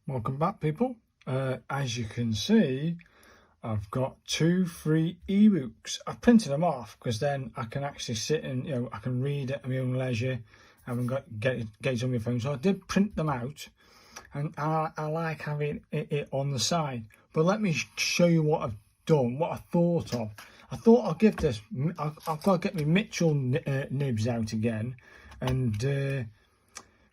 Welcome back, people. As you can see, I've got 2 free ebooks. I've printed them off because then I can actually sit and I can read at my own leisure. I haven't got get it on my phone, so I did print them out, and I like having it on the side. But let me show you what I've done, what I thought of. I thought I'll give this. I've got to get my Mitchell nibs out again, and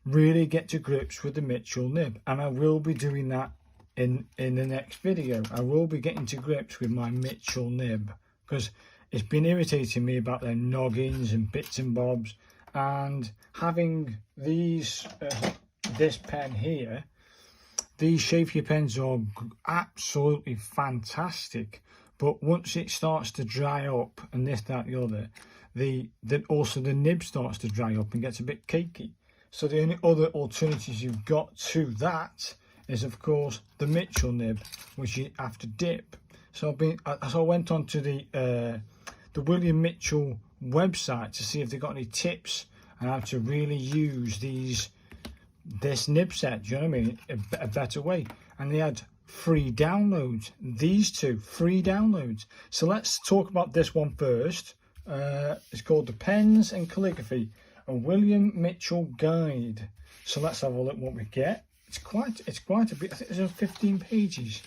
really get to grips with the Mitchell nib, and I will be doing that in the next video. I will be getting to grips with my Mitchell nib because it's been irritating me about their noggins and bits and bobs, and having these this pen here, these Shape pens are absolutely fantastic, but once it starts to dry up and this, that, the other, also the nib starts to dry up and gets a bit cakey. So the only other alternatives you've got to that is, of course, the Mitchell nib, which you have to dip. So I went on to the William Mitchell website to see if they got any tips on how to really use this nib set. Do you know what I mean? A better way. And they had free downloads. These 2 free downloads. So let's talk about this one first. It's called the Pens and Calligraphy, a William Mitchell guide. So let's have a look what we get. It's quite a bit. I think there's 15 pages.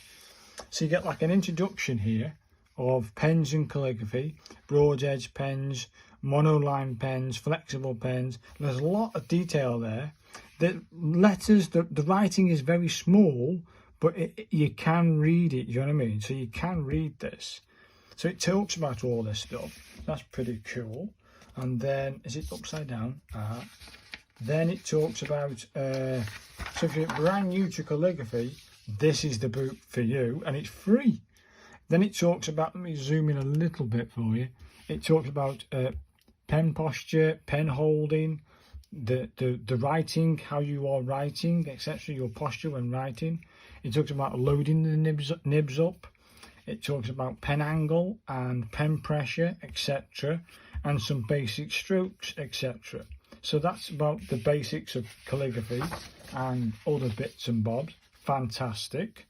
So you get like an introduction here of pens and calligraphy, broad edge pens, monoline pens, flexible pens. There's a lot of detail there. The letters, the writing is very small, but you can read it. You know what I mean? So you can read this. So it talks about all this stuff. That's pretty cool. And then, is it upside down? Then it talks about, so if you're brand new to calligraphy, this is the book for you, and it's free. Then it talks about, let me zoom in a little bit for you. It talks about pen posture, pen holding, the writing, how you are writing, etc., your posture when writing. It talks about loading the nibs up. It talks about pen angle and pen pressure, etc., and some basic strokes, etc. So that's about the basics of calligraphy and other bits and bobs. Fantastic.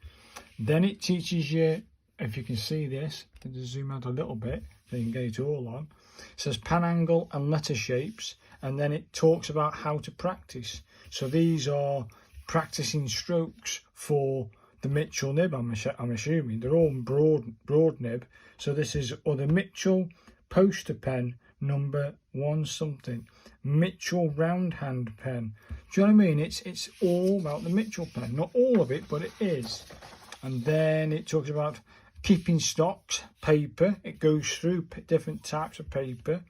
Then it teaches you, if you can see this, I'll just zoom out a little bit so you can get it all on. It says pen angle and letter shapes, and then it talks about how to practice. So these are practicing strokes for the Mitchell nib, I'm assuming. They're all broad nib. So this is, or the Mitchell poster pen number 1 something, Mitchell round hand pen. Do you know what I mean? It's all about the Mitchell pen. Not all of it, but it is. And then it talks about keeping stocks, paper. It goes through different types of paper,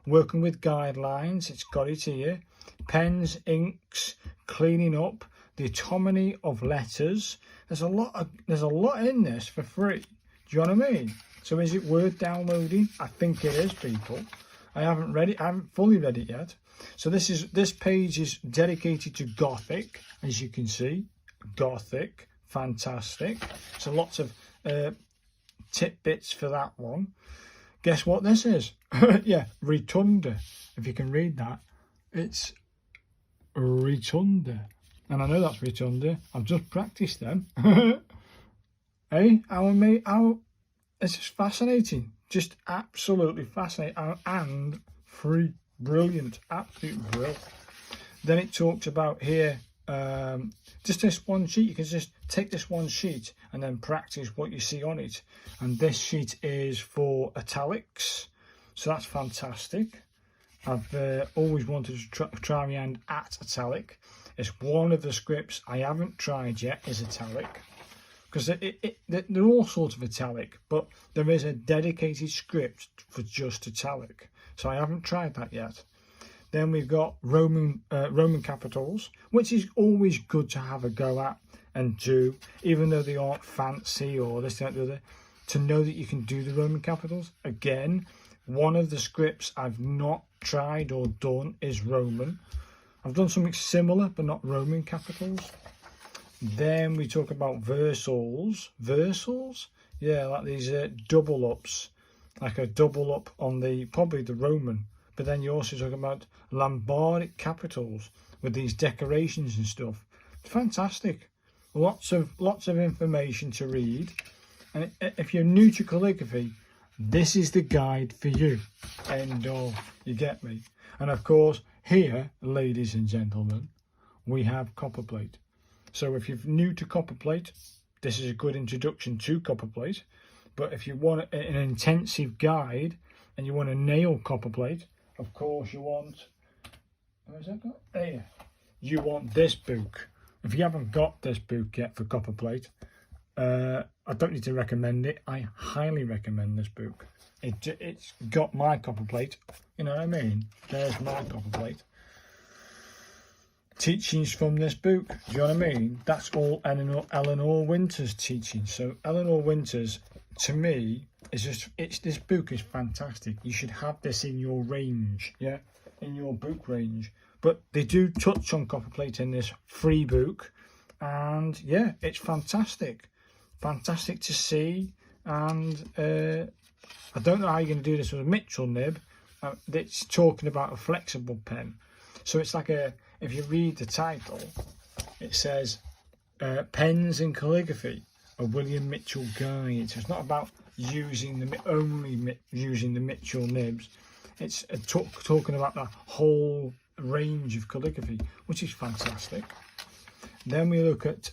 working with guidelines. It's got it here. Pens, inks, cleaning up, the autonomy of letters. There's a lot in this for free. Do you know what I mean? So is it worth downloading? I think it is, people. I haven't read it. I haven't fully read it yet. So this page is dedicated to Gothic, as you can see. Gothic, fantastic. So lots of tidbits for that one. Guess what this is? Yeah, Rotunda. If you can read that, it's Rotunda. And I know that's Rotunda. I've just practiced them. Hey, how it's just fascinating. Just absolutely fascinating and free. Brilliant. Absolutely brilliant. Then it talks about here, just this one sheet. You can just take this one sheet and then practice what you see on it. And this sheet is for italics. So that's fantastic. I've always wanted to try my hand at italic. It's one of the scripts I haven't tried yet is italic, because they're all sorts of italic, but there is a dedicated script for just italic. So I haven't tried that yet. Then we've got Roman capitals, which is always good to have a go at and do, even though they aren't fancy or this, that, the other, to know that you can do the Roman capitals. Again, one of the scripts I've not tried or done is Roman. I've done something similar, but not Roman capitals. Then we talk about versals. Versals? Yeah, like these double ups. Like a double up on probably the Roman. But then you also talk about Lombardic capitals with these decorations and stuff. Fantastic. lots of information to read. And if you're new to calligraphy, this is the guide for you. End of. You get me? And of course, here, ladies and gentlemen, we have copperplate. So if you're new to copperplate, this is a good introduction to copperplate. But if you want an intensive guide and you want to nail copperplate, of course you want, where's that got? There. You want this book. If you haven't got this book yet for copperplate, I don't need to recommend it. I highly recommend this book. It's got my copperplate. You know what I mean? There's my copperplate. Teachings from this book. Do you know what I mean? That's all Eleanor Winter's teaching. So Eleanor Winter's, to me, is just, this book is fantastic. You should have this in your range, yeah, in your book range. But they do touch on copperplate in this free book, and yeah, it's fantastic. Fantastic to see. And I don't know how you're going to do this with a Mitchell nib. It's talking about a flexible pen. So it's like if you read the title, it says Pens in Calligraphy, a William Mitchell guide. So it's not about using using the Mitchell nibs. It's talking about the whole range of calligraphy, which is fantastic. Then we look at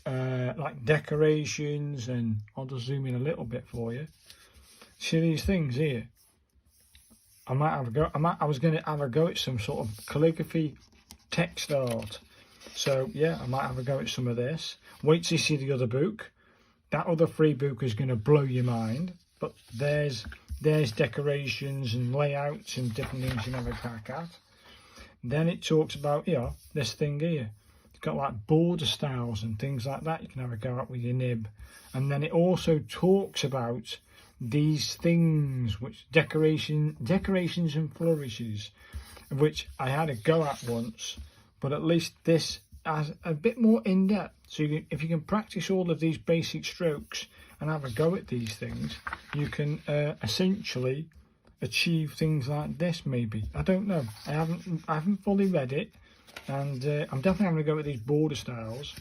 like decorations, and I'll just zoom in a little bit for you. See these things here? I might have a go. I was going to have a go at some sort of calligraphy text art. So yeah, I might have a go at some of this. Wait till you see the other book. That other free book is going to blow your mind. But there's decorations and layouts and different things you can have a crack at. Then it talks about, you know, this thing here. It's got like border styles and things like that you can have a go at with your nib. And then it also talks about these things, which decorations and flourishes, which I had a go at once, but at least this has a bit more in depth. So if you can practice all of these basic strokes and have a go at these things, you can essentially achieve things like this. Maybe, I don't know, I haven't fully read it, and I'm definitely having a go at these border styles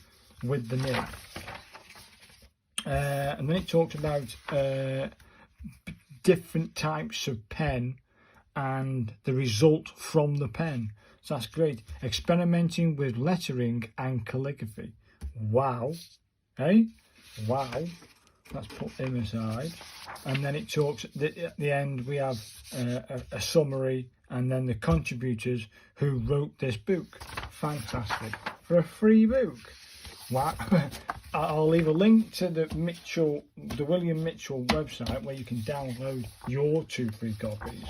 with the nib. And then it talks about different types of pen and the result from the pen. So that's great. Experimenting with lettering and calligraphy. Wow. Hey? Wow. Let's put him aside. And then it talks, at the end we have a summary, and then the contributors who wrote this book. Fantastic. For a free book. Wow. I'll leave a link to the William Mitchell website where you can download your 2 free copies.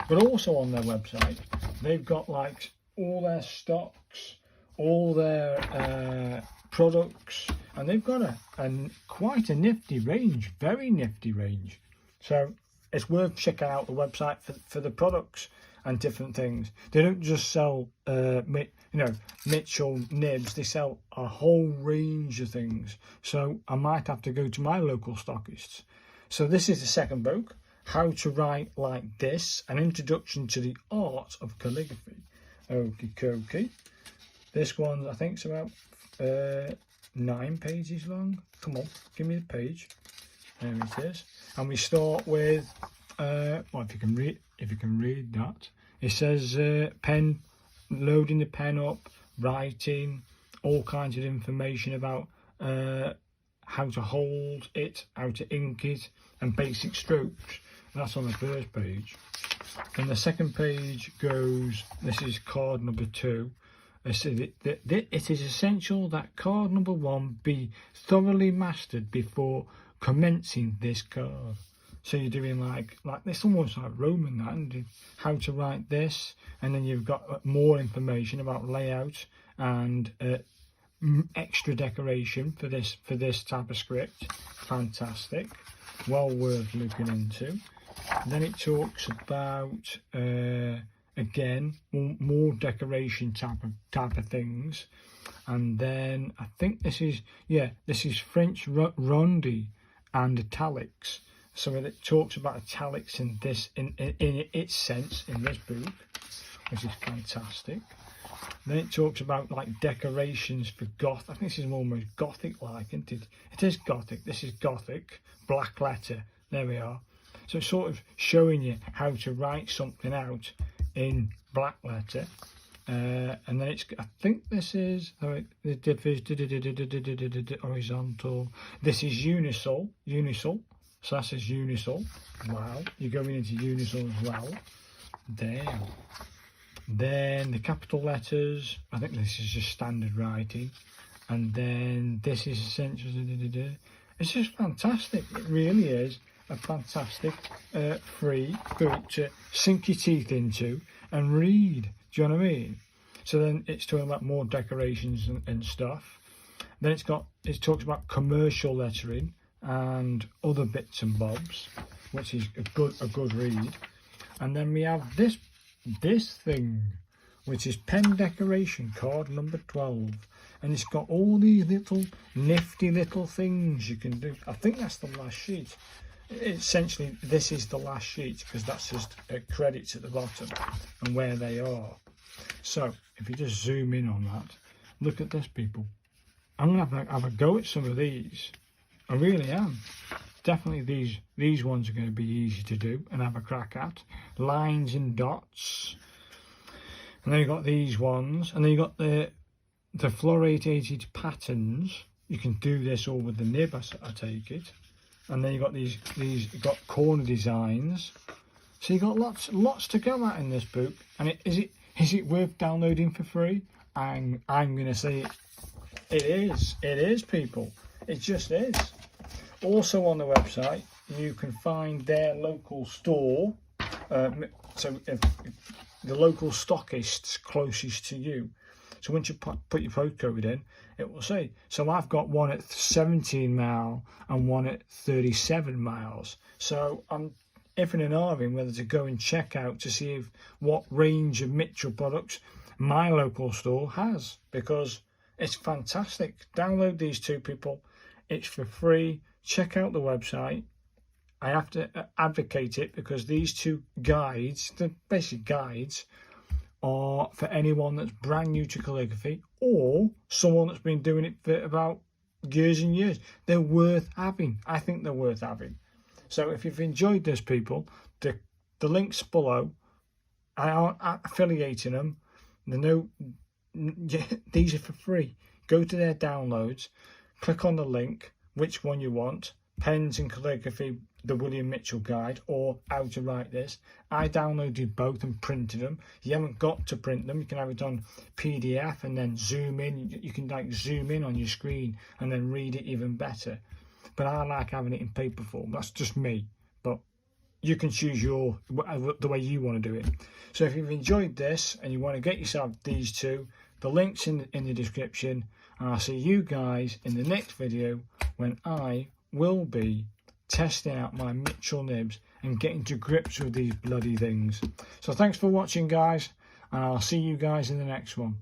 But also on their website, they've got like all their stocks, all their products, and they've got quite a nifty range, very nifty range. So it's worth checking out the website for the products and different things. They don't just sell Mitchell nibs, they sell a whole range of things. So I might have to go to my local stockists. So this is the second book, How to Write Like This, an introduction to the art of calligraphy. Okie dokie. This one I think is about 9 pages long. Come on, give me the page. There it is. And we start with well, if you can read that, it says pen, loading the pen up, writing, all kinds of information about how to hold it, how to ink it, and basic strokes. That's on the first page. And the second page goes, this is card number 2. It says it is essential that card number 1 be thoroughly mastered before commencing this card. So you're doing like this, almost like Roman, that, and how to write this, and then you've got more information about layout and extra decoration for this type of script. Fantastic, well worth looking into. Then it talks about again more decoration type of things, and then I think this is French Ronde and italics. So it talks about italics in its sense in this book, which is fantastic. Then it talks about like decorations for goth. I think this is almost gothic like, isn't it? It is gothic. This is gothic, black letter. There we are. So it's sort of showing you how to write something out in black letter. And then it's, I think this is horizontal. This is unisol. So that says unisol. Wow, you're going into unisol as well. Damn. Then the capital letters, I think this is just standard writing. And then this is essentially, it's just fantastic. It really is a fantastic free book to sink your teeth into and read. Do you know what I mean? So then it's talking about more decorations and stuff. Then it talks about commercial lettering and other bits and bobs, which is a good read. And then we have this thing, which is pen decoration card number 12, and it's got all these little nifty little things you can do. I think that's the last sheet. Essentially, this is the last sheet because that's just credits at the bottom and where they are. So if you just zoom in on that, look at this, people. I'm gonna have a go at some of these. I really am. Definitely these ones are going to be easy to do and have a crack at. Lines and dots. And then you've got these ones. And then you've got the fluoridated patterns. You can do this all with the nib, I take it. And then you've got you've got corner designs. So you've got lots to go at in this book. And is it worth downloading for free? I'm going to say it is. It is, people. It just is. Also on the website, you can find their local store. So if the local stockists closest to you. So once you put your postcode in, it will say. So I've got one at 17 mile and one at 37 miles. So I'm effing and ahhing whether to go and check out to see what range of Mitchell products my local store has, because it's fantastic. Download these two, people. It's for free. Check out the website. I have to advocate it because these two guides, the basic guides, are for anyone that's brand new to calligraphy or someone that's been doing it for about years and years. They're worth having. I think they're worth having. So if you've enjoyed this, people, the links below, I aren't affiliating them. These are for free. Go to their downloads, click on the link, which one you want, Pens and Calligraphy, the William Mitchell guide, or How to Write This. I downloaded both and printed them. You haven't got to print them. You can have it on PDF and then zoom in. You can like zoom in on your screen and then read it even better. But I like having it in paper form. That's just me. But you can choose the way you want to do it. So if you've enjoyed this and you want to get yourself these two, the link's in the description. And I'll see you guys in the next video when I will be testing out my Mitchell nibs and getting to grips with these bloody things. So thanks for watching, guys, and I'll see you guys in the next one.